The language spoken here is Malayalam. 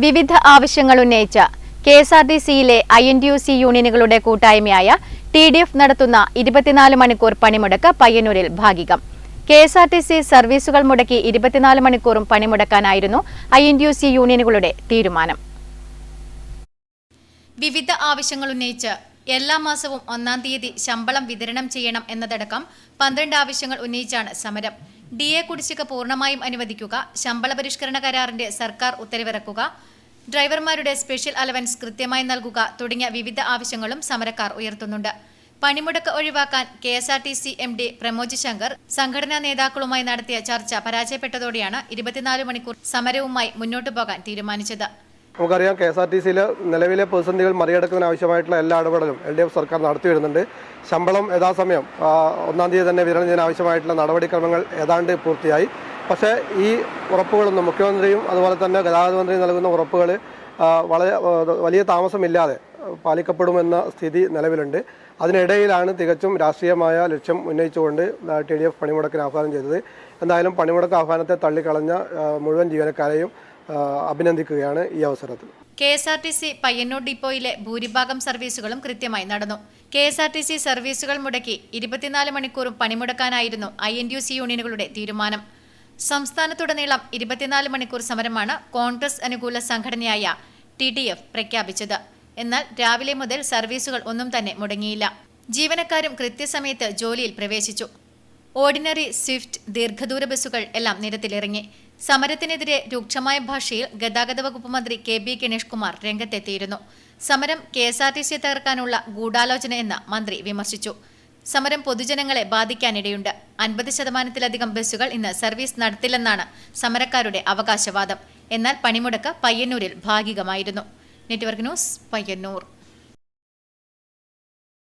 വിവിധ ആവശ്യങ്ങൾ ഉന്നയിച്ച കെഎസ്ആർടിസിയിലെ INTUC യൂണിയനുകളുടെ കൂട്ടായ്മയായ TDF നടത്തുന്ന 24 മണിക്കൂർ പണിമുടക്ക് പയ്യന്നൂരിൽ ഭാഗികം. കെഎസ്ആർടിസി സർവീസുകൾ മുടക്കി 24 മണിക്കൂറും പണിമുടക്കാനായിരുന്നു INTUC യൂണിയനുകളുടെ തീരുമാനം. വിവിധ ആവശ്യങ്ങൾ ഉന്നയിച്ച് എല്ലാ മാസവും 1-ാം തീയതി ശമ്പളം വിതരണം ചെയ്യണം എന്നതടക്കം 12 ആവശ്യങ്ങൾ ഉന്നയിച്ചാണ് സമരം. DA കുടിശ്ശിക പൂർണ്ണമായും അനുവദിക്കുക, ശമ്പള പരിഷ്കരണ കരാറിന്റെ സർക്കാർ ഉത്തരവിറക്കുക, ഡ്രൈവർമാരുടെ സ്പെഷ്യൽ അലവൻസ് കൃത്യമായി നൽകുക തുടങ്ങിയ വിവിധ ആവശ്യങ്ങളും സമരക്കാർ ഉയർത്തുന്നുണ്ട്. പണിമുടക്ക് ഒഴിവാക്കാൻ KSRTC MD പ്രമോദ് ശങ്കർ സംഘടനാ നേതാക്കളുമായി നടത്തിയ ചർച്ച പരാജയപ്പെട്ടതോടെയാണ് 24 മണിക്കൂർ സമരവുമായി മുന്നോട്ടു പോകാൻ തീരുമാനിച്ചത്. നമുക്കറിയാം, KSRTCയിൽ നിലവിലെ പ്രതിസന്ധികൾ മറികടക്കുന്നതിന് ആവശ്യമായിട്ടുള്ള എല്ലാ ഇടപെടലും LDF സർക്കാർ നടത്തി വരുന്നുണ്ട്. ശമ്പളം യഥാസമയം 1-ാം തീയതി തന്നെ വിതരണം ചെയ്യാൻ ആവശ്യമായിട്ടുള്ള നടപടിക്രമങ്ങൾ ഏതാണ്ട് പൂർത്തിയായി. പക്ഷേ ഈ ഉറപ്പുകളൊന്നും മുഖ്യമന്ത്രിയും അതുപോലെ തന്നെ ഗതാഗത മന്ത്രിയും നൽകുന്ന ഉറപ്പുകൾ വളരെ വലിയ താമസമില്ലാതെ പാലിക്കപ്പെടുമെന്ന സ്ഥിതി നിലവിലുണ്ട്. അതിനിടയിലാണ് തികച്ചും രാഷ്ട്രീയമായ ലക്ഷ്യം ഉന്നയിച്ചുകൊണ്ട് TDF പണിമുടക്കിന് ആഹ്വാനം ചെയ്തത്. എന്തായാലും പണിമുടക്ക് ആഹ്വാനത്തെ തള്ളിക്കളഞ്ഞ മുഴുവൻ ജീവനക്കാരെയും അഭിനന്ദിക്കുകയാണ് ഈ അവസരത്തിൽ. KSRTC പയ്യന്നൂർ ഡിപ്പോയിലെ ഭൂരിഭാഗം സർവീസുകളും കൃത്യമായി നടന്നു. KSRTC സർവീസുകൾ മുടക്കി 24 മണിക്കൂറും പണിമുടക്കാനായിരുന്നു INTUC യൂണിയനുകളുടെ തീരുമാനം. സംസ്ഥാനത്തുടനീളം 24 മണിക്കൂർ സമരമാണ് കോൺഗ്രസ് അനുകൂല സംഘടനയായ TDF പ്രഖ്യാപിച്ചത്. എന്നാൽ രാവിലെ മുതൽ സർവീസുകൾ ഒന്നും തന്നെ മുടങ്ങിയില്ല. ജീവനക്കാരും കൃത്യസമയത്ത് ജോലിയിൽ പ്രവേശിച്ചു. ഓർഡിനറി, സ്വിഫ്റ്റ്, ദീർഘദൂര ബസ്സുകൾ എല്ലാം നിരത്തിലിറങ്ങി. സമരത്തിനെതിരെ രൂക്ഷമായ ഭാഷയിൽ ഗതാഗത വകുപ്പ് മന്ത്രി KB ഗണേഷ് കുമാർ രംഗത്തെത്തിയിരുന്നു. സമരം KSRTC തകർക്കാനുള്ള ഗൂഢാലോചന എന്ന് മന്ത്രി വിമർശിച്ചു. സമരം പൊതുജനങ്ങളെ ബാധിക്കാനിടയുണ്ട്. 50% ബസ്സുകൾ ഇന്ന് സർവീസ് നടത്തില്ലെന്നാണ് സമരക്കാരുടെ അവകാശവാദം. എന്നാൽ പണിമുടക്ക് പയ്യന്നൂരിൽ ഭാഗികമായിരുന്നു. Network news, Payyanur.